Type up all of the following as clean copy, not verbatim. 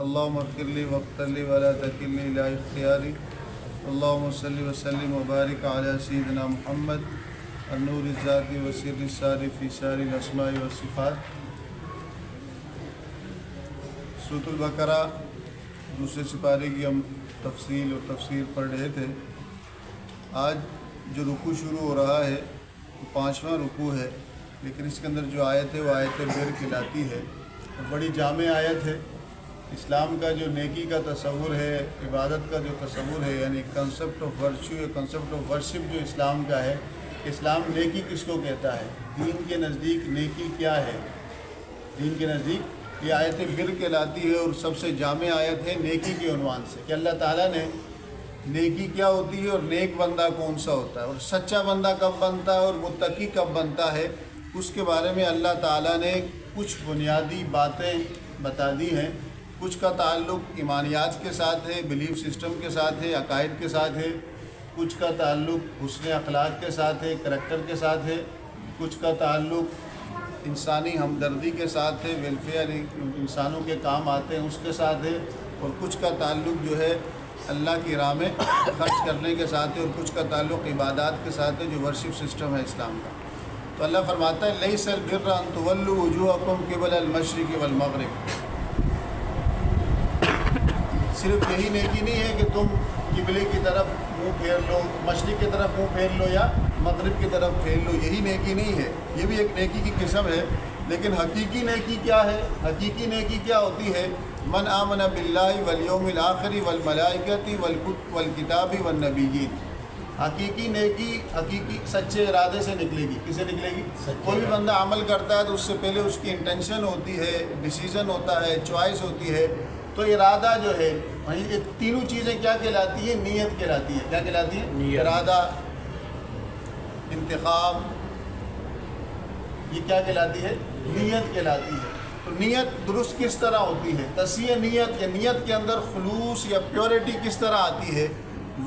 اللهم اغفر لي واغفر لي ولا تكلني إلى اختياري. اللهم صل وسلم وبارك على سيدنا محمد النور الذاتي وسر الساري في سار الأسماء والصفات. سورۃ البقرہ دوسرے سپارے کی ہم تفصیل اور تفسیر پڑھ رہے تھے. آج جو رکوع شروع ہو رہا ہے وہ 5واں رکوع ہے، لیکن اس کے اندر جو آیت ہے وہ آیت بر کہلاتی ہے اور بڑی جامع آیت ہے. اسلام کا جو نیکی کا تصور ہے، عبادت کا جو تصور ہے، یعنی کنسپٹ آف ورچو یا کنسپٹ آف ورشپ جو اسلام کا ہے، اسلام نیکی کس کو کہتا ہے، دین کے نزدیک نیکی کیا ہے. دین کے نزدیک یہ آیت بر کہلاتی ہے اور سب سے جامع آیت ہے نیکی کے عنوان سے، کہ اللہ تعالیٰ نے نیکی کیا ہوتی ہے اور نیک بندہ کون سا ہوتا ہے اور سچا بندہ کب بنتا ہے اور متقی کب بنتا ہے، اس کے بارے میں اللہ تعالیٰ نے کچھ بنیادی باتیں بتا دی ہیں. کچھ کا تعلق ایمانیات کے ساتھ ہے، بلیف سسٹم کے ساتھ ہے، عقائد کے ساتھ ہے. کچھ کا تعلق حسن اخلاق کے ساتھ ہے، کریکٹر کے ساتھ ہے. کچھ کا تعلق انسانی ہمدردی کے ساتھ ہے، ویلفیئر انسانوں کے کام آتے ہیں اس کے ساتھ ہے. اور کچھ کا تعلق جو ہے اللہ کی راہ میں خرچ کرنے کے ساتھ ہے، اور کچھ کا تعلق عبادات کے ساتھ ہے جو ورشپ سسٹم ہے اسلام کا. تو اللہ فرماتا ہے لیس البر ان تولوا وجوہکم قبل المشرق والمغرب. صرف یہی نیکی نہیں ہے کہ تم قبلے کی طرف منہ پھیر لو، مشرق کی طرف منہ پھیر لو یا مغرب کی طرف پھیر لو، یہی نیکی نہیں ہے. یہ بھی ایک نیکی کی قسم ہے، لیکن حقیقی نیکی کیا ہے؟ حقیقی نیکی کیا ہوتی ہے؟ من آمن باللہ والیوم الآخر والملائکۃ والکتاب والنبیین. حقیقی نیکی حقیقی سچے ارادے سے نکلے گی. کسے نکلے گی؟ کوئی بھی بندہ عمل کرتا ہے تو اس سے پہلے اس کی انٹینشن ہوتی ہے، ڈیسیژن ہوتا ہے، چوائس ہوتی ہے. تو ارادہ جو ہے، یہ تینوں چیزیں کیا کہلاتی ہیں؟ نیت کہلاتی ہے. کیا کہلاتی ہے؟ ارادہ، انتخاب، یہ کیا کہلاتی ہے؟ نیت کہلاتی ہے. تو نیت درست کس طرح ہوتی ہے؟ تصحیح نیت یا نیت کے اندر خلوص یا پیورٹی کس طرح آتی ہے؟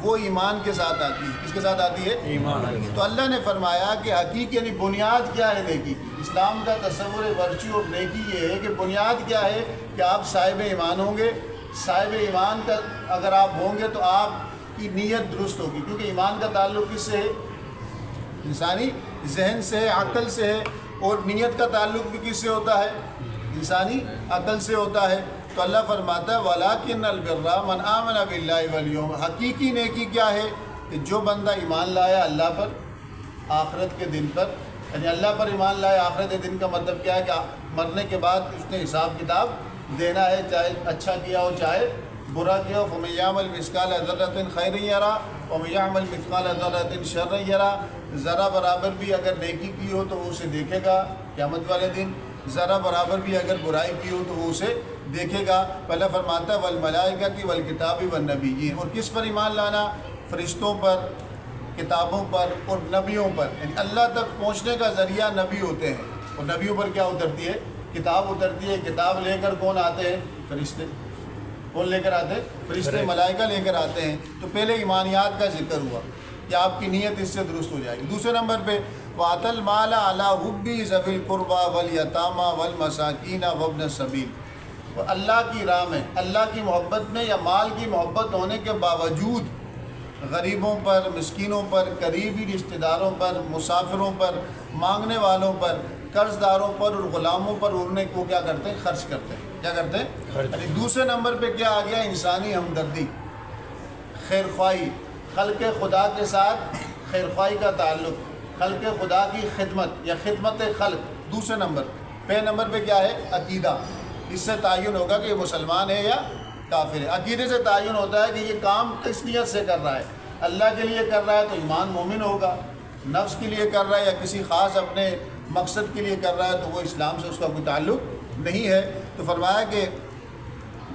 وہ ایمان کے ساتھ آتی ہے. کس کے ساتھ آتی ہے؟ ایمان. تو اللہ نے فرمایا کہ حقیقی یعنی بنیاد کیا ہے نیکی کی؟ اسلام کا تصور ورچو اور نیکی یہ ہے کہ بنیاد کیا ہے کہ آپ صاحب ایمان ہوں گے. صاحب ایمان کا اگر آپ ہوں گے تو آپ کی نیت درست ہوگی، کیونکہ ایمان کا تعلق کس سے ہے؟ انسانی ذہن سے ہے، عقل سے ہے. اور نیت کا تعلق بھی کس سے ہوتا ہے؟ انسانی عقل سے ہوتا ہے. تو اللہ فرماتا ہے وَلَٰكِنَّ الْبِرَّ مَنْ آمَنَ بِاللَّهِ وَالْيَوْمِ. حقیقی نیکی کیا ہے؟ کہ جو بندہ ایمان لایا اللہ پر، آخرت کے دن پر. یعنی اللہ پر ایمان لائے. آخرت کے دن کا مطلب کیا ہے؟ کہ مرنے کے بعد اس نے حساب کتاب دینا ہے، چاہے اچھا کیا ہو چاہے برا کیا ہو. فَمَن يَعْمَلْ مِثْقَالَ ذَرَّةٍ خَيْرًا يَرَهُ وَمَن يَعْمَلْ مِثْقَالَ ذَرَّةٍ شَرًّا يَرَهُ. ذرا برابر بھی اگر نیکی کی ہو تو وہ اسے دیکھے گا قیامت والے دن. ذرا برابر بھی اگر برائی کی ہو تو وہ اسے دیکھے گا. پہلے فرماتا ہے والملائکۃ والکتاب والنبیین. اور کس پر ایمان لانا؟ فرشتوں پر، کتابوں پر اور نبیوں پر. یعنی اللہ تک پہنچنے کا ذریعہ نبی ہوتے ہیں. اور نبیوں پر کیا اترتی ہے؟ کتاب اترتی ہے. کتاب لے کر کون آتے ہیں؟ فرشتے. کون لے کر آتے ہیں؟ فرشتے، ملائکہ لے کر آتے ہیں. تو پہلے ایمانیات کا ذکر ہوا کہ آپ کی نیت اس سے درست ہو جائے گی. دوسرے نمبر پہ وَآتَى الْمَالَ عَلَىٰ حُبِّهِ ذَوِي الْقُرْبَىٰ وَالْيَتَامَىٰ وَالْمَسَاكِينَ وَابْنَ السَّبِيلِ. اور اللہ کی راہ میں، اللہ کی محبت میں یا مال کی محبت ہونے کے باوجود غریبوں پر، مسکینوں پر، قریبی رشتہ داروں پر، مسافروں پر، مانگنے والوں پر، قرض داروں پر اور غلاموں پر انہیں کو کیا کرتے ہیں؟ خرچ کرتے ہیں. کیا کرتے ہیں؟ دوسرے نمبر پہ کیا آ گیا؟ انسانی ہمدردی، خیر خواہی، خلق خدا کے ساتھ خیر خواہی کا تعلق، خلق خدا کی خدمت یا خدمت خلق. دوسرے نمبر پہ نمبر پہ کیا ہے؟ عقیدہ. اس سے تعین ہوگا کہ یہ مسلمان ہے یا کافر ہے. عقیدے سے تعین ہوتا ہے کہ یہ کام کس نیت سے کر رہا ہے. اللہ کے لیے کر رہا ہے تو ایمان مومن ہوگا. نفس کے لیے کر رہا ہے یا کسی خاص اپنے مقصد کے لیے کر رہا ہے تو وہ اسلام سے اس کا کوئی تعلق نہیں ہے. تو فرمایا کہ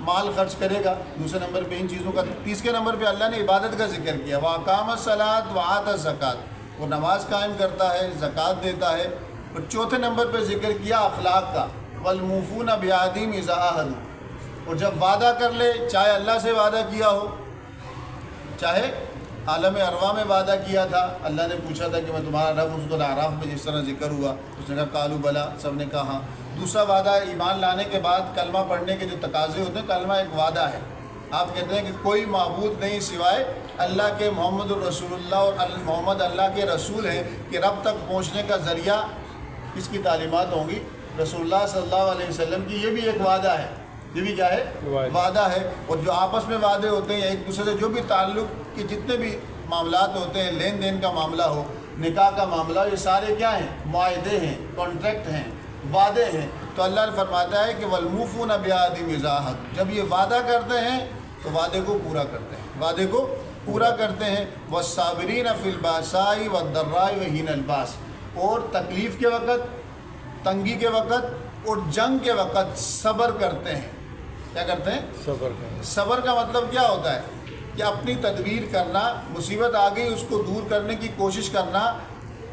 مال خرچ کرے گا. دوسرے نمبر پہ ان چیزوں کا. تیسرے نمبر پہ اللہ نے عبادت کا ذکر کیا. وَأَقَامَ الصَّلَاةَ وَآتَى الزَّكَاةَ. وہ نماز قائم کرتا ہے، زکوٰۃ دیتا ہے. اور چوتھے نمبر پہ ذکر کیا اخلاق کا. وَالْمُوفُونَ بِعَهْدِهِمْ إِذَا عَاهَدُوا. اور جب وعدہ کر لے، چاہے اللہ سے وعدہ کیا ہو، چاہے عالم ارواح میں وعدہ کیا تھا، اللہ نے پوچھا تھا کہ میں تمہارا رب، اس کو اعراف میں جس طرح ذکر ہوا اس نے کہا قالوا بلا، سب نے کہا ہاں۔ دوسرا وعدہ ایمان لانے کے بعد کلمہ پڑھنے کے جو تقاضے ہوتے ہیں، کلمہ ایک وعدہ ہے، آپ کہتے ہیں کہ کوئی معبود نہیں سوائے اللہ کے، محمد الرسول اللہ، اور محمد اللہ کے رسول ہیں، کہ رب تک پہنچنے کا ذریعہ کس کی تعلیمات ہوں گی؟ رسول اللہ صلی اللہ علیہ وسلم کی۔ یہ بھی ایک وعدہ ہے، یہ بھی کیا ہے؟ وعدہ ہے۔ اور جو آپس میں وعدے ہوتے ہیں ایک دوسرے سے، جو بھی تعلق کے جتنے بھی معاملات ہوتے ہیں، لین دین کا معاملہ ہو، نکاح کا معاملہ، یہ سارے کیا ہیں؟ معاہدے ہیں، کانٹریکٹ ہیں، وعدے ہیں۔ تو اللہ نے فرماتا ہے کہ والموفون بعہدہم اذا عاہدوا، جب یہ وعدہ کرتے ہیں تو وعدے کو پورا کرتے ہیں، وعدے کو پورا کرتے ہیں۔ والصابرین فی الباساء والضراء وحین الباس، اور تکلیف کے وقت، تنگی کے وقت اور جنگ کے وقت صبر کرتے ہیں۔ کیا کرتے ہیں؟ صبر کریں۔ صبر کا مطلب کیا ہوتا ہے؟ کہ اپنی تدبیر کرنا، مصیبت آ گئی اس کو دور کرنے کی کوشش کرنا،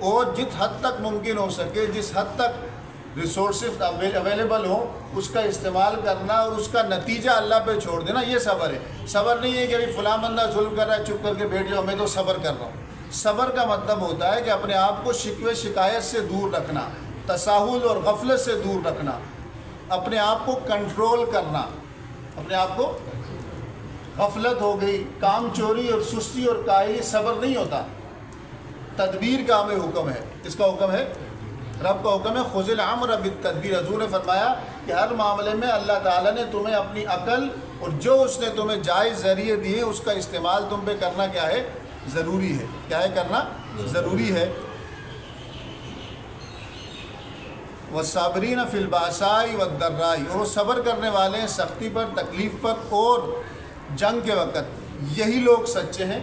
اور جس حد تک ممکن ہو سکے، جس حد تک ریسورسز اویلیبل ہوں اس کا استعمال کرنا، اور اس کا نتیجہ اللہ پہ چھوڑ دینا، یہ صبر ہے۔ صبر نہیں ہے کہ ابھی فلاں بندہ ظلم کر رہا ہے چپ کر کے بیٹھ جاؤ، میں تو صبر کر رہا ہوں۔ صبر کا مطلب ہوتا ہے کہ اپنے آپ کو شکوے شکایت سے دور رکھنا، تساہل اور غفلت سے دور رکھنا، اپنے آپ کو کنٹرول کرنا۔ اپنے آپ کو، غفلت ہو گئی، کام چوری اور سستی اور کاہلی صبر نہیں ہوتا، تدبیر کا ہمیں حکم ہے۔ اس کا حکم ہے، رب کا حکم ہے خذ الامر بالتدبیر۔ حضور نے فرمایا کہ ہر معاملے میں اللہ تعالیٰ نے تمہیں اپنی عقل اور جو اس نے تمہیں جائز ذریعے دیے اس کا استعمال تم پہ کرنا کیا ہے؟ ضروری ہے۔ کیا ہے؟ کرنا ضروری ہے۔ والصابرین فی الباساء والضراء، اور وہ صبر کرنے والے ہیں سختی پر، تکلیف پر اور جنگ کے وقت، یہی لوگ سچے ہیں۔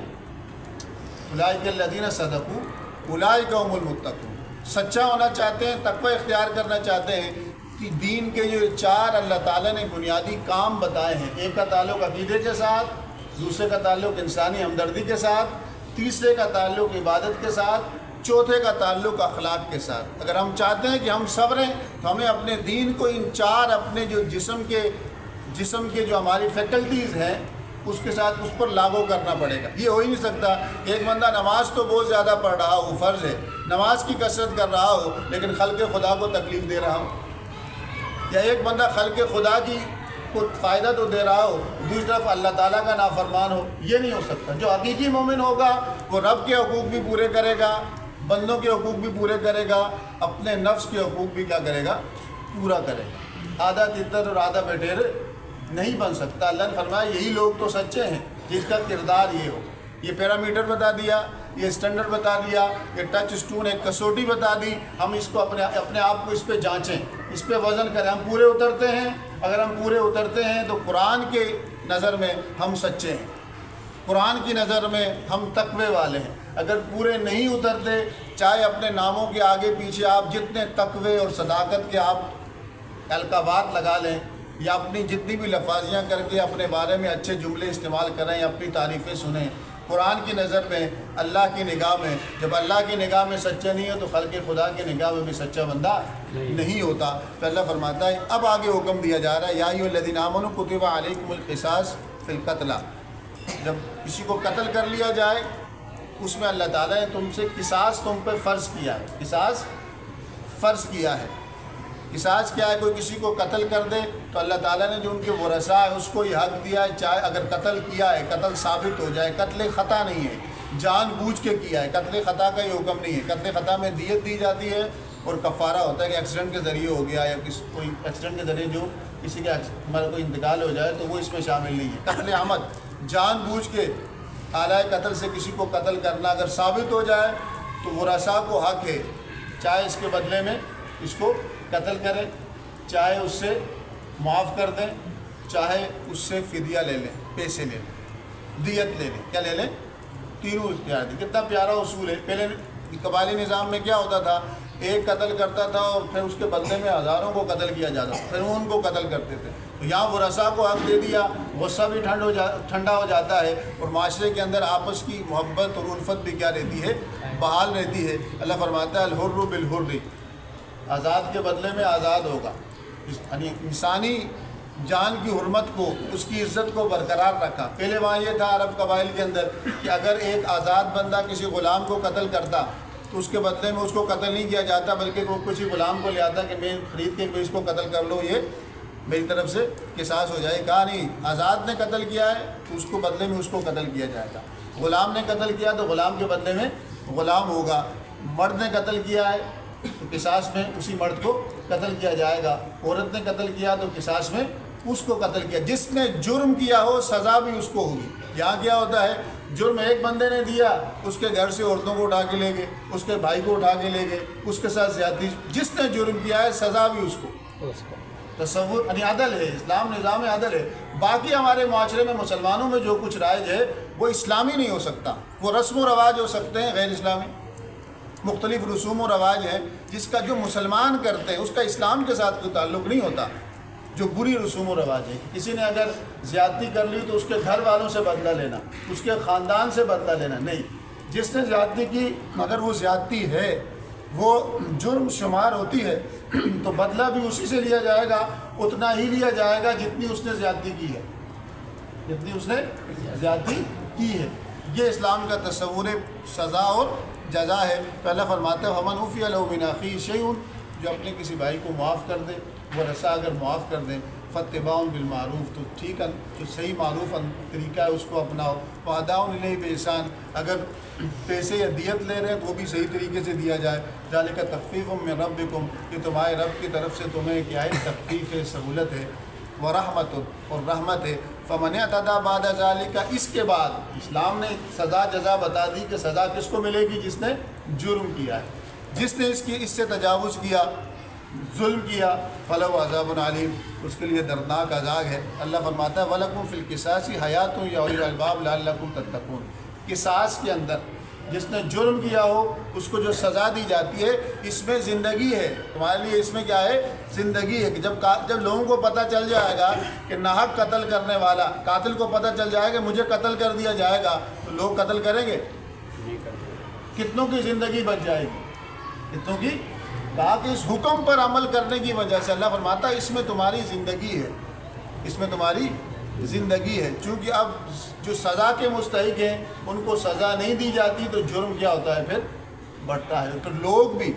اولئک الذین صدقوا اولئک هم المتقون، سچا ہونا چاہتے ہیں، تقوی اختیار کرنا چاہتے ہیں کہ دین کے جو چار اللہ تعالیٰ نے بنیادی کام بتائے ہیں، ایک کا تعلق عقیدے کے ساتھ، دوسرے کا تعلق انسانی ہمدردی کے ساتھ، تیسرے کا تعلق عبادت کے ساتھ، چوتھے کا تعلق اخلاق کے ساتھ۔ اگر ہم چاہتے ہیں کہ ہم صبریں تو ہمیں اپنے دین کو ان چار اپنے جو جسم کے جو ہماری فیکلٹیز ہیں اس کے ساتھ اس پر لاگو کرنا پڑے گا۔ یہ ہو ہی نہیں سکتا کہ ایک بندہ نماز تو بہت زیادہ پڑھ رہا ہو، فرض ہے، نماز کی کثرت کر رہا ہو لیکن خلق خدا کو تکلیف دے رہا ہو، یا ایک بندہ خلق خدا کی کو فائدہ تو دے رہا ہو دوسری طرف اللہ تعالیٰ کا نافرمان ہو۔ یہ نہیں ہو سکتا۔ جو حقیقی مومن ہوگا وہ رب کے حقوق بھی پورے کرے گا، بندوں کے حقوق بھی پورے کرے گا، اپنے نفس کے حقوق بھی کیا کرے گا؟ پورا کرے گا۔ آدھا تتر اور آدھا بٹیر نہیں بن سکتا۔ اللہ نے فرمایا یہی لوگ تو سچے ہیں جس کا کردار یہ ہو۔ یہ پیرامیٹر بتا دیا، یہ اسٹینڈرڈ بتا دیا، یہ ٹچ سٹون ایک کسوٹی بتا دی، ہم اس کو اپنے آپ کو اس پہ جانچیں، اس پہ وزن کریں، ہم پورے اترتے ہیں؟ اگر ہم پورے اترتے ہیں تو قرآن کے نظر میں ہم سچے ہیں، قرآن کی نظر میں ہم تقوی والے ہیں۔ اگر پورے نہیں اترتے، چاہے اپنے ناموں کے آگے پیچھے آپ جتنے تقوی اور صداقت کے آپ القابات لگا لیں، یا اپنی جتنی بھی لفاظیاں کر کے اپنے بارے میں اچھے جملے استعمال کریں یا اپنی تعریفیں سنیں، قرآن کی نظر میں، اللہ کی نگاہ میں جب اللہ کی نگاہ میں سچا نہیں ہے تو خلق خدا کی نگاہ میں بھی سچا بندہ نہیں ہوتا۔ تو اللہ فرماتا ہے، اب آگے حکم دیا جا رہا ہے یا ایھا الذین آمنوا کتب علیکم القصاص فی القتلی، جب کسی کو قتل کر لیا جائے اس میں اللہ تعالیٰ نے تم سے قصاص تم پہ فرض کیا ہے، قصاص فرض کیا ہے۔ قصاص کیا ہے؟ کوئی کسی کو قتل کر دے تو اللہ تعالیٰ نے جو ان کے ورثاء ہے اس کو یہ حق دیا ہے، چاہے اگر قتل کیا ہے، قتل ثابت ہو جائے، قتل خطا نہیں ہے، جان بوجھ کے کیا ہے، قتل خطا کا یہ حکم نہیں ہے۔ قتل خطا میں دیت دی جاتی ہے اور کفارہ ہوتا ہے کہ ایکسیڈنٹ کے ذریعے ہو گیا یا کوئی ایکسیڈنٹ کے ذریعے جو کسی کا ہمارا کوئی انتقال ہو جائے تو وہ اس میں شامل نہیں ہے۔ قتل عمد، جان بوجھ کے اعلیٰ قتل سے کسی کو قتل کرنا اگر ثابت ہو جائے تو ورثاء کو حق ہے، چاہے اس کے بدلے میں اس کو قتل کریں، چاہے اس سے معاف کر دیں، چاہے اس سے فدیہ لے لیں، پیسے لے لیں، دیت لے لیں، کیا لے لیں؟ تینوں اختیار دیں۔ کتنا پیارا اصول ہے۔ پہلے قبائلی نظام میں کیا ہوتا تھا؟ ایک قتل کرتا تھا اور پھر اس کے بدلے میں ہزاروں کو قتل کیا جاتا تھا، پھر ان کو قتل کرتے تھے۔ تو یہاں ورثاء کو حق دے دیا، غصہ بھی ٹھنڈا ہو جاتا ہے اور معاشرے کے اندر آپس کی محبت اور الفت بھی کیا رہتی ہے؟ بحال رہتی ہے۔ اللہ فرماتا ہے الحر بالحر، آزاد کے بدلے میں آزاد ہوگا، یعنی انسانی جان کی حرمت کو، اس کی عزت کو برقرار رکھا۔ پہلے وہاں یہ تھا عرب قبائل کے اندر کہ اگر ایک آزاد بندہ کسی غلام کو قتل کرتا تو اس کے بدلے میں اس کو قتل نہیں کیا جاتا، بلکہ وہ کسی غلام کو لے آتا کہ میں خرید کے اس کو قتل کر لو، یہ میری طرف سے قصاص ہو جائے۔ کہا نہیں، آزاد نے قتل کیا ہے تو اس کو بدلے میں اس کو قتل کیا جائے گا۔ غلام نے قتل کیا تو غلام کے بدلے میں غلام ہوگا۔ مرد نے قتل کیا ہے تو قصاص میں اسی مرد کو قتل کیا جائے گا۔ عورت نے قتل کیا تو قصاص میں اس کو قتل کیا۔ جس نے جرم کیا ہو سزا بھی اس کو ہوگی۔ یہاں کیا ہوتا ہے، جرم ایک بندے نے دیا، اس کے گھر سے عورتوں کو اٹھا کے لے گئے، اس کے بھائی کو اٹھا کے لے گئے، اس کے ساتھ زیادتی۔ جس نے جرم کیا ہے سزا بھی اس کو۔ تصور یعنی عدل ہے، اسلام نظام عدل ہے۔ باقی ہمارے معاشرے میں مسلمانوں میں جو کچھ رائج ہے وہ اسلامی نہیں ہو سکتا۔ وہ رسم و رواج ہو سکتے ہیں غیر اسلامی، مختلف رسوم و رواج ہیں جس کا جو مسلمان کرتے ہیں اس کا اسلام کے ساتھ کوئی تعلق نہیں ہوتا۔ جو بری رسوم و رواج ہے، کسی نے اگر زیادتی کر لی تو اس کے گھر والوں سے بدلہ لینا، اس کے خاندان سے بدلہ لینا نہیں۔ جس نے زیادتی کی اگر وہ زیادتی ہے، وہ جرم شمار ہوتی ہے تو بدلہ بھی اسی سے لیا جائے گا، اتنا ہی لیا جائے گا جتنی اس نے زیادتی کی ہے، جتنی اس نے زیادتی کی ہے۔ یہ اسلام کا تصور سزا اور جزا ہے۔ تو اللہ فرماتا ہے وَمَنْ عُفِيَ لَهُ مِنْ أَخِيهِ شَيْءٌ، جو اپنے کسی بھائی کو معاف کر دے، وہ رسا اگر معاف کر دیں، فَاتِّبَاعٌ بِالْمَعْرُوفِ، تو ٹھیک ہے، جو صحیح معروف طریقہ ہے اس کو اپناؤ۔ وَأَدَاءٌ إِلَيْهِ بِإِحْسَانٍ، اگر پیسے یا دیت لے رہے ہیں تو وہ بھی صحیح طریقے سے دیا جائے۔ ذَلِكَ تَخْفِيفٌ مِّن رَبِّكُمْ، یہ تمہارے رب کی طرف سے تمہیں کیا ہے، تخفیف ہے، سہولت ہے۔ وَرَحْمَةٌ، اور رحمت ہے۔ فَمَنِ اعْتَدَىٰ بَعْدَ ذَلِكَ، اس کے بعد اسلام نے سزا جزا بتا دی کہ سزا کس کو ملے گی، جس نے جرم کیا ہے، جس نے اس سے تجاوز کیا، ظلم کیا، فَلَهُ عَذَابٌ عَلِيمٌ، اس کے لیے دردناک عذاب ہے۔ اللہ فرماتا ہے وَلَكُمْ فِي الْقِصَاصِ حَيَاةٌ يَا أُولِي الْأَلْبَابِ لَعَلَّكُمْ تَتَّقُونَ، قصاص کے اندر جس نے جرم کیا ہو اس کو جو سزا دی جاتی ہے اس میں زندگی ہے، تمہارے لیے اس میں کیا ہے، زندگی ہے۔ کہ جب لوگوں کو پتہ چل جائے گا کہ ناحق قتل کرنے والا، قاتل کو پتہ چل جائے گا مجھے قتل کر دیا جائے گا، تو لوگ قتل کریں گے؟ کتنوں کی زندگی بچ جائے گی، کتنوں کی؟ کہا کہ اس حکم پر عمل کرنے کی وجہ سے اللہ فرماتا ہے اس میں تمہاری زندگی ہے، اس میں تمہاری زندگی ہے۔ چونکہ اب جو سزا کے مستحق ہیں ان کو سزا نہیں دی جاتی تو جرم کیا ہوتا ہے، پھر بڑھتا ہے۔ تو لوگ بھی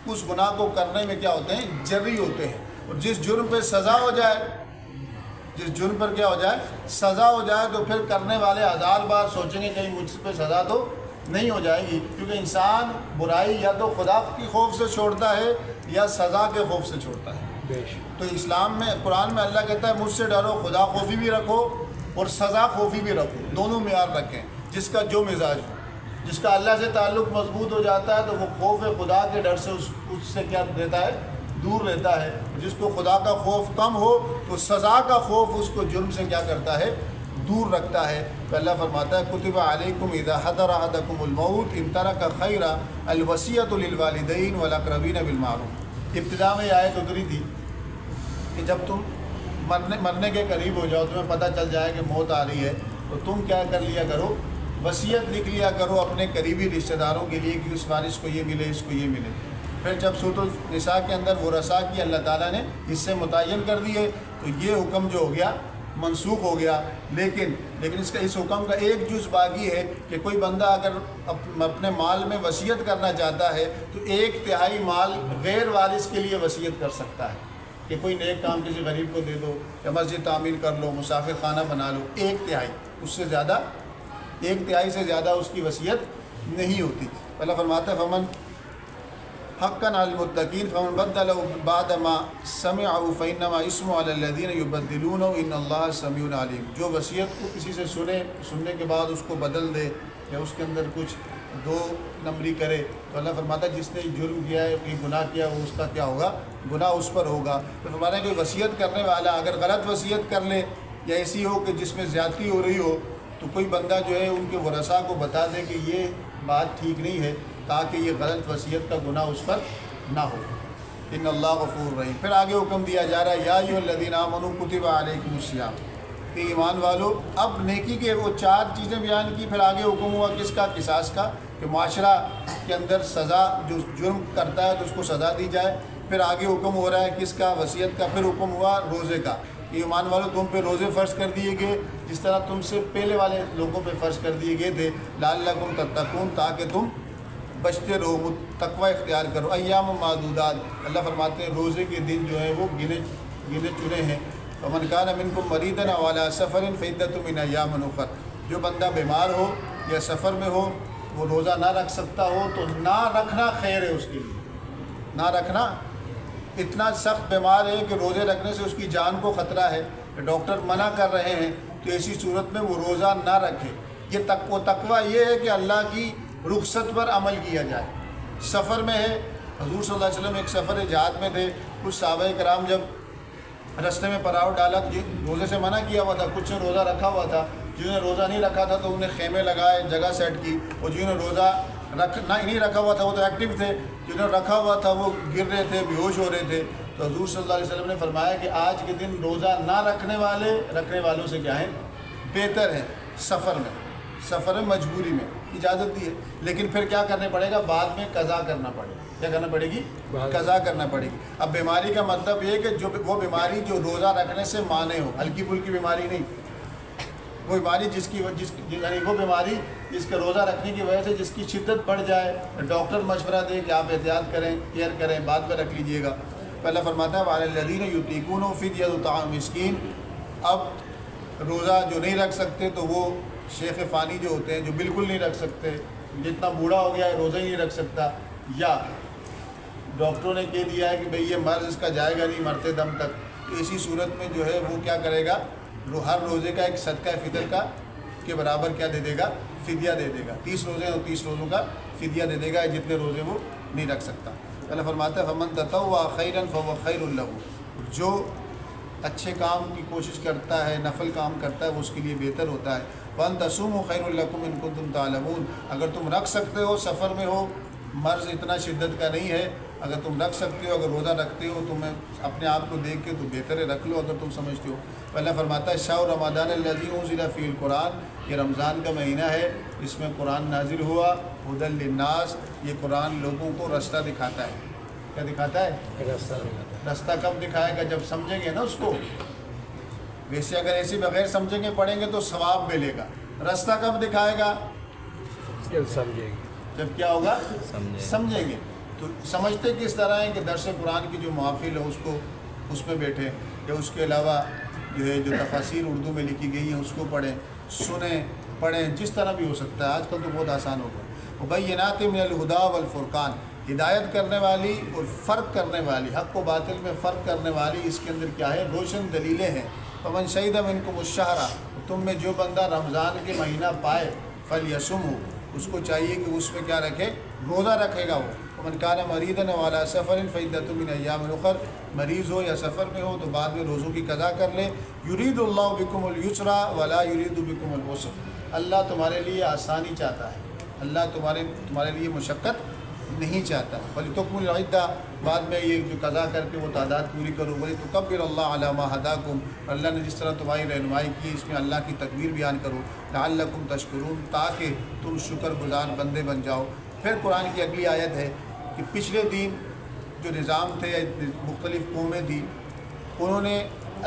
اس گناہ کو کرنے میں کیا ہوتے ہیں، جری ہوتے ہیں۔ اور جس جرم پہ سزا ہو جائے، جس جرم پر کیا ہو جائے، سزا ہو جائے، تو پھر کرنے والے ہزار بار سوچیں گے کہیں مجھ پہ سزا تو نہیں ہو جائے گی، کیونکہ انسان برائی یا تو خدا کی خوف سے چھوڑتا ہے یا سزا کے خوف سے چھوڑتا ہے۔ تو اسلام میں، قرآن میں اللہ کہتا ہے مجھ سے ڈرو، خدا خوفی بھی رکھو اور سزا خوفی بھی رکھو، دونوں معیار رکھیں۔ جس کا جو مزاج ہو، جس کا اللہ سے تعلق مضبوط ہو جاتا ہے تو وہ خوف خدا کے ڈر سے اس سے کیا رہتا ہے، دور رہتا ہے۔ جس کو خدا کا خوف کم ہو تو سزا کا خوف اس کو جرم سے کیا کرتا ہے، دور رکھتا ہے۔ تو اللہ فرماتا ہے کتب علیکم اذا حضر احدکم الموت ان ترک خیرا الوصیۃ للوالدین والاقربین بالمعروف۔ ابتدا میں یہ آیت اتری تھی کہ جب تم مرنے کے قریب ہو جاؤ، تمہیں پتہ چل جائے کہ موت آ رہی ہے، تو تم کیا کر لیا کرو، وصیت لکھ لیا کرو اپنے قریبی رشتہ داروں کے لیے کہ اس وارث کو یہ ملے، اس کو یہ ملے۔ پھر جب سورۃ النساء کے اندر وہ رسا کی اللہ تعالیٰ نے اس سے متعین کر دیے تو یہ حکم جو ہو گیا منسوخ ہو گیا۔ لیکن اس حکم کا ایک جز باقی ہے کہ کوئی بندہ اگر اپنے مال میں وصیت کرنا چاہتا ہے تو 1/3 مال غیر وارث کے لیے وصیت کر سکتا ہے کہ کوئی نیک کام کسی غریب کو دے دو یا مسجد تعمیر کر لو، مسافر خانہ بنا لو۔ 1/3، اس سے زیادہ، 1/3 سے زیادہ اس کی وصیت نہیں ہوتی۔ اللہ فرماتا ہے فمن حقا علی المتقین فمن بدلہ بعد ما سمعہ فانما اسمہ علی الذین یبدلونہ ان اللہ سمیع علیم۔ جو وصیت کو کسی سے سننے کے بعد اس کو بدل دے یا اس کے اندر کچھ 2 نمبری کرے تو اللہ فرماتا ہے جس نے جرم کیا ہے، کوئی گناہ کیا، وہ اس کا کیا ہوگا، گناہ اس پر ہوگا۔ تو فرماتا ہے کوئی وصیت کرنے والا اگر غلط وصیت کر لے یا ایسی ہو کہ جس میں زیادتی ہو رہی ہو تو کوئی بندہ جو ہے ان کے ورثاء کو بتا دے کہ یہ بات ٹھیک نہیں ہے تاکہ یہ غلط وصیت کا گناہ اس پر نہ ہو۔ ان اللہ غفور رحیم۔ پھر آگے حکم دیا جا رہا ہے یا ایھا الذین آمنوا کتب علیکم الصیام، کہ ایمان والو، اب نیکی کے وہ 4 چیزیں بیان کی، پھر آگے حکم ہوا کس کا، قصاص کا، کہ معاشرہ کے اندر سزا، جو جرم کرتا ہے تو اس کو سزا دی جائے۔ پھر آگے حکم ہو رہا ہے کس کا، وصیت کا۔ پھر حکم ہوا روزے کا، کہ ایمان والوں تم پہ روزے فرض کر دیے گئے جس طرح تم سے پہلے والے لوگوں پہ فرض کر دیے گئے تھے، لعلکم تتقون، تاکہ تم بچتے رہو، تقوی اختیار کرو۔ ایام معدودات، اللہ فرماتے ہیں روزے کے دن جو ہیں وہ گنے چنے ہیں۔ فمن کان منکم مریضا او علی سفر فعدۃ من ایام اخر، جو بندہ بیمار ہو یا سفر میں ہو، وہ روزہ نہ رکھ سکتا ہو تو نہ رکھنا خیر ہے اس کے لیے، نہ رکھنا۔ اتنا سخت بیمار ہے کہ روزے رکھنے سے اس کی جان کو خطرہ ہے، ڈاکٹر منع کر رہے ہیں، تو ایسی صورت میں وہ روزہ نہ رکھے۔ یہ تقویٰ یہ ہے کہ اللہ کی رخصت پر عمل کیا جائے۔ سفر میں ہے، حضور صلی اللہ علیہ وسلم ایک سفر جہاد میں تھے، کچھ صحابہ کرام جب رستے میں پڑاؤ ڈالا تو روزے سے منع کیا ہوا تھا، کچھ نے روزہ رکھا ہوا تھا، جنہوں نے روزہ نہیں رکھا تھا تو انہیں خیمے لگائے، جگہ سیٹ کی، اور جنہوں نے روزہ نہیں رکھا ہوا تھا وہ تو ایکٹیو تھے، جنہوں نے رکھا ہوا تھا وہ گر رہے تھے، بے ہوش ہو رہے تھے۔ تو حضور صلی اللہ علیہ وسلم نے فرمایا کہ آج کے دن روزہ نہ رکھنے والوں سے کیا ہے، بہتر ہے سفر میں مجبوری میں اجازت دی ہے، لیکن پھر کیا کرنے پڑے گا، بعد میں قضا کرنا پڑے گا۔ کیا کرنا پڑے گی؟ قضا کرنا پڑے گی۔ اب بیماری کا مطلب یہ کہ جو وہ بیماری جو روزہ رکھنے سے مانے ہو، ہلکی پھلکی بیماری نہیں، وہ بیماری یعنی وہ بیماری جس کا روزہ رکھنے کی وجہ سے جس کی شدت بڑھ جائے، ڈاکٹر مشورہ دے کہ آپ احتیاط کریں، کیئر کریں، بعد میں رکھ لیجئے گا۔ پہلا فرماتا ہے وَعَلَى الَّذِينَ يُطِيقُونَهُ فِدْيَةُ طَعَامُ مِسْكِينٍ، اب روزہ جو نہیں رکھ سکتے تو وہ شیخ فانی جو ہوتے ہیں، جو بالکل نہیں رکھ سکتے، جتنا بوڑھا ہو گیا ہے روزہ ہی نہیں رکھ سکتا، یا ڈاکٹروں نے کہہ دیا ہے کہ بھئی یہ مرض اس کا جائے گا نہیں مرتے دم تک، تو اسی صورت میں جو ہے وہ کیا کرے گا، ہر روزے کا ایک صدقہ فطر کا کے برابر کیا دے دے گا، فدیہ دے دے گا۔ 30 روزے اور 30 روزوں کا فدیہ دے دے گا، جتنے روزے وہ نہیں رکھ سکتا۔ اللہ فرماتا ہے فَمَن تَطَوَّعَ خَيْرًا فَهُوَ خَيْرٌ لَهُ، جو اچھے کام کی کوشش کرتا ہے، نفل کام کرتا ہے، وہ اس کے لیے بہتر ہوتا ہے۔ وَأَن تَصُومُوا خَيْرٌ لَكُمْ إِن كُنتُمْ تَعْلَمُونَ، اگر تم رکھ سکتے ہو، سفر میں ہو، مرض اتنا شدت کا نہیں ہے، اگر تم رکھ سکتے ہو، اگر روزہ رکھتے ہو تو میں اپنے آپ کو دیکھ کے تو بہتر ہے رکھ لو اگر تم سمجھتے ہو۔ اللہ فرماتا ہے شہر رمضان الذی انزل فیہ القرآن، یہ رمضان کا مہینہ ہے، اس میں قرآن نازل ہوا، ھدی للناس، یہ قرآن لوگوں کو رستہ دکھاتا ہے۔ کیا دکھاتا ہے؟ رستہ کب دکھائے گا؟ جب سمجھیں گے نا اس کو۔ ویسے اگر ایسے بغیر سمجھیں گے پڑھیں گے تو ثواب ملے گا، رستہ کب دکھائے گا؟ جب کیا ہوگا؟ سمجھیں گے۔ تو سمجھتے کس طرح ہیں کہ درس قرآن کی جو محافل ہے اس میں بیٹھیں، یا اس کے علاوہ جو ہے جو تفاسیر اردو میں لکھی گئی ہیں اس کو پڑھیں، سنیں، پڑھیں، جس طرح بھی ہو سکتا ہے۔ آج کل تو بہت آسان ہو گیا۔ مبینات من الہدی والفرقان، ہدایت کرنے والی اور فرق کرنے والی، حق و باطل میں فرق کرنے والی، اس کے اندر کیا ہے؟ روشن دلیلیں ہیں۔ فمن شہد منکم الشہر، تم میں جو بندہ رمضان کے مہینہ پائے، فلیصمہ، اس کو چاہیے کہ اس میں کیا رکھے؟ روزہ رکھے گا وہ۔ ومن کان مریضا او علی سفر فعدۃ من ایام اخر، مریض ہو یا سفر میں ہو تو بعد میں روزوں کی قضا کر لے۔ یرید اللہ بکم الیسر ولا یرید بکم العسر، اللہ تمہارے لیے آسانی چاہتا ہے، اللہ تمہارے لیے مشقت نہیں چاہتا۔ وَلِتُكْمِلُوا الْعِدَّةَ، بعد میں یہ جو قضا کر کے وہ تعداد پوری کرو۔ وَلِتُكَبِّرُوا اللَّهَ عَلَىٰ مَا هَدَاكُمْ، اللہ نے جس طرح تمہاری رہنمائی کی اس میں اللہ کی تکبیر بیان کرو۔ لَعَلَّكُمْ تَشْكُرُونَ، تاکہ تم شکر گزار بندے بن جاؤ۔ پھر قرآن کی اگلی آیت ہے کہ پچھلے دن جو نظام تھے، مختلف قومیں تھیں، انہوں نے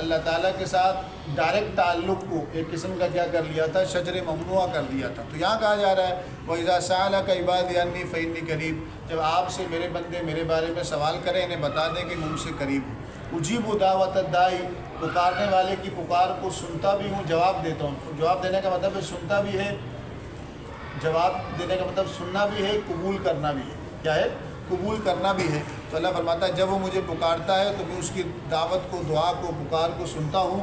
اللہ تعالیٰ کے ساتھ ڈائریکٹ تعلق کو ایک قسم کا کیا کر لیا تھا؟ شجر ممنوع کر دیا تھا۔ تو یہاں کہا جا رہا ہے وَإِذَا سَأَلَكَ عِبَادِي عَنِّي فَإِنِّي قَرِيبٌ، جب آپ سے میرے بندے میرے بارے میں سوال کریں، انہیں بتا دیں کہ میں ان سے قریب ہوں۔ اجیب دعوت الداعی، پکارنے والے کی پکار کو سنتا بھی ہوں، جواب دیتا ہوں۔ جواب دینے کا مطلب ہے سنتا بھی ہے، جواب دینے کا مطلب سننا بھی ہے، قبول کرنا بھی ہے۔ کیا ہے؟ قبول کرنا بھی ہے۔ تو اللہ فرماتا ہے جب وہ مجھے پکارتا ہے تو میں اس کی دعوت کو، دعا کو، پکار کو سنتا ہوں۔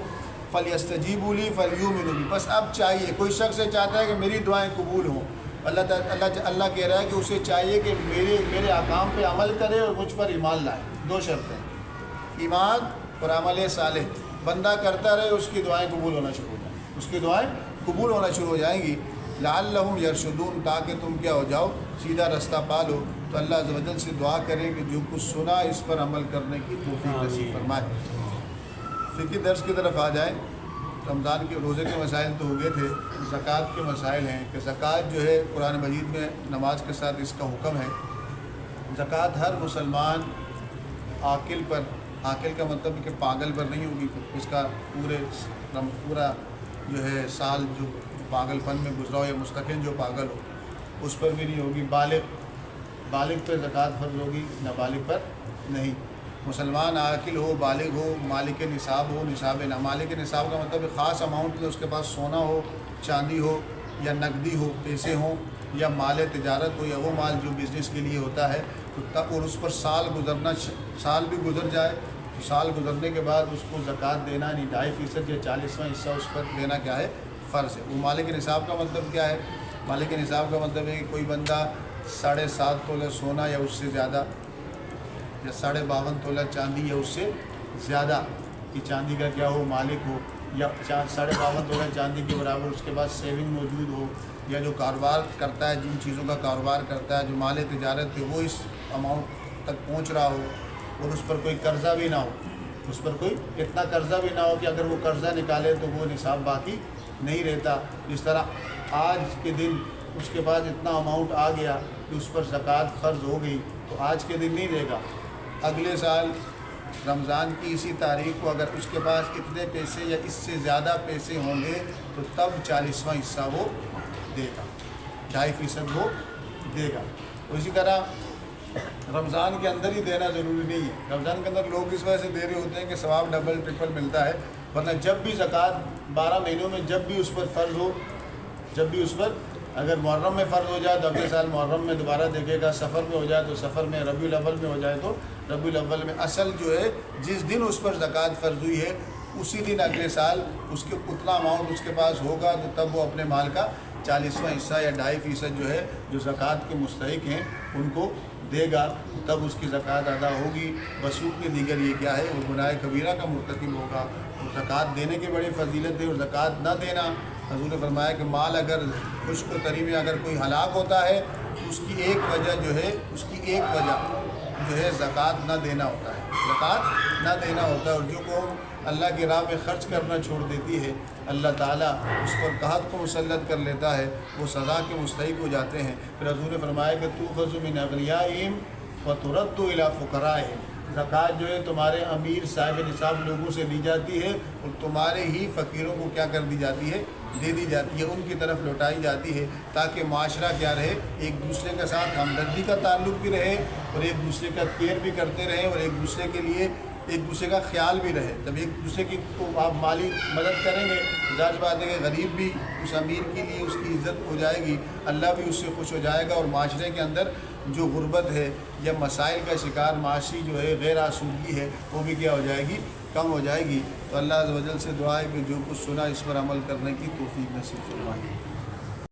فَلْيَسْتَجِيبُوا لِي فَلْيُؤْمِنُوا بِي، بس اب چاہیے، کوئی شخص سے چاہتا ہے کہ میری دعائیں قبول ہوں، اللہ کہہ رہا ہے کہ اسے چاہیے کہ میرے احکام پہ عمل کرے اور مجھ پر ایمان لائے۔ دو شرطیں، ایمان اور عمل صالح، بندہ کرتا رہے، اس کی دعائیں قبول ہونا شروع ہو جائیں، اس کی دعائیں قبول ہونا شروع ہو جائیں گی۔ لعلہم یرشدون، تاکہ تم کیا ہو جاؤ؟ سیدھا رستہ پالو۔ تو اللہ عز و جل سے دعا کریں کہ جو کچھ سنا اس پر عمل کرنے کی توفیق نصیب فرمائے۔ فقہ درس کی طرف آ جائیں۔ رمضان کے روزے کے مسائل تو ہو گئے تھے، زکوٰۃ کے مسائل ہیں کہ زکوٰۃ جو ہے قرآن مجید میں نماز کے ساتھ اس کا حکم ہے۔ زکوٰۃ ہر مسلمان عاقل پر، عاقل کا مطلب کہ پاگل پر نہیں ہوگی، اس کا پورا جو ہے سال جو پاگل پن میں گزرا ہو یا مستقل جو پاگل ہو اس پر بھی نہیں ہوگی۔ بالغ پر زکوٰۃ فرض ہوگی، نابالغ پر نہیں۔ مسلمان عاقل ہو، بالغ ہو، مالک نصاب ہو، نصاب نہ مالک نصاب کا مطلب خاص اماؤنٹ میں اس کے پاس سونا ہو، چاندی ہو یا نقدی ہو، پیسے ہوں یا مال تجارت ہو یا وہ مال جو بزنس کے لیے ہوتا ہے، تو تب اور اس پر سال بھی گزر جائے تو سال گزرنے کے بعد اس کو زکوٰۃ دینا نہیں، 2.5% یا 40واں حصہ اس پر دینا کیا ہے، فرض ہے۔ وہ مالک نصاب کا مطلب کیا ہے؟ مالک نصاب کا مطلب ہے کہ کوئی بندہ 7.5 تولہ سونا یا اس سے زیادہ یا 52.5 تولہ چاندی یا اس سے زیادہ کہ چاندی کا کیا ہو، مالک ہو، یا 52.5 تولہ چاندی کے برابر اس کے پاس سیونگ موجود ہو، یا جو کاروبار کرتا ہے، جن چیزوں کا کاروبار کرتا ہے، جو مال تجارت ہے، وہ اس اماؤنٹ تک پہنچ رہا ہو اور اس پر کوئی قرضہ بھی نہ ہو، اس پر کوئی اتنا قرضہ بھی نہ ہو کہ اگر وہ قرضہ نکالے تو وہ نصاب باقی نہیں رہتا۔ جس طرح آج کے دن اس کے پاس اتنا اماؤنٹ آ گیا کہ اس پر زکوٰۃ فرض ہو گئی تو آج کے دن نہیں دے گا، اگلے سال رمضان کی اسی تاریخ کو اگر اس کے پاس اتنے پیسے یا اس سے زیادہ پیسے ہوں گے تو تب 40واں حصہ وہ دے گا، 2.5% وہ دے گا۔ اسی طرح رمضان کے اندر ہی دینا ضروری نہیں ہے، رمضان کے اندر لوگ اس وجہ سے دے رہے ہوتے ہیں کہ ثواب ڈبل ٹرپل ملتا ہے، ورنہ جب بھی زکوٰۃ 12 مہینوں میں جب بھی اس پر فرض ہو، جب بھی اس پر اگر محرم میں فرض ہو جائے تو اگلے سال محرم میں دوبارہ دیکھے گا، سفر میں ہو جائے تو سفر میں، ربیع الاول میں ہو جائے تو ربیع الاول میں۔ اصل جو ہے جس دن اس پر زکوٰۃ فرض ہوئی ہے اسی دن اگلے سال اس کے اتنا اماؤنٹ اس کے پاس ہوگا تو تب وہ اپنے مال کا 40واں حصہ یا 2.5% جو ہے جو زکوٰۃ کے مستحق ہیں ان کو دے گا، تب اس کی زکوٰۃ ادا ہوگی۔ وسوق کے دیگر یہ کیا ہے، وہ گناہ کبیرہ کا مرتکب ہوگا۔ تو زکوٰۃ دینے کی بڑی فضیلت ہے، اور زکوٰۃ نہ دینا، حضور نے فرمایا کہ مال اگر خشک و طری میں اگر کوئی ہلاک ہوتا ہے تو اس کی ایک وجہ جو ہے زکوٰۃ نہ دینا ہوتا ہے، زکوٰۃ نہ دینا ہوتا ہے۔ اور جو قوم اللہ کی راہ میں خرچ کرنا چھوڑ دیتی ہے، اللہ تعالیٰ اس پر قحط کو مسلط کر لیتا ہے، وہ سزا کے مستحق ہو جاتے ہیں۔ پھر حضور نے فرمایا کہ تؤخذ من اغنیائہم وترد الی فقرائہم، زکوٰۃ جو ہے تمہارے امیر صاحب نصاب لوگوں سے لی جاتی ہے اور تمہارے ہی فقیروں کو کیا کر دی جاتی ہے، دے دی جاتی ہے، ان کی طرف لوٹائی جاتی ہے، تاکہ معاشرہ کیا رہے، ایک دوسرے کے ساتھ ہمدردی کا تعلق بھی رہے اور ایک دوسرے کا کیئر بھی کرتے رہیں اور ایک دوسرے کے لیے ایک دوسرے کا خیال بھی رہے۔ جب ایک دوسرے کی کو آپ مالی مدد کریں گے، ظاہر بات ہے کہ غریب بھی اس امیر کے لیے اس کی عزت ہو جائے گی، اللہ بھی اس سے خوش ہو جائے گا، اور معاشرے کے اندر جو غربت ہے یا مسائل کا شکار معاشی جو ہے غیر آسودگی ہے وہ بھی کیا ہو جائے گی، کم ہو جائے گی۔ تو اللہ عز و جل سے دعا ہے کہ جو کچھ سنا اس پر عمل کرنے کی توفیق نصیب فرمائے۔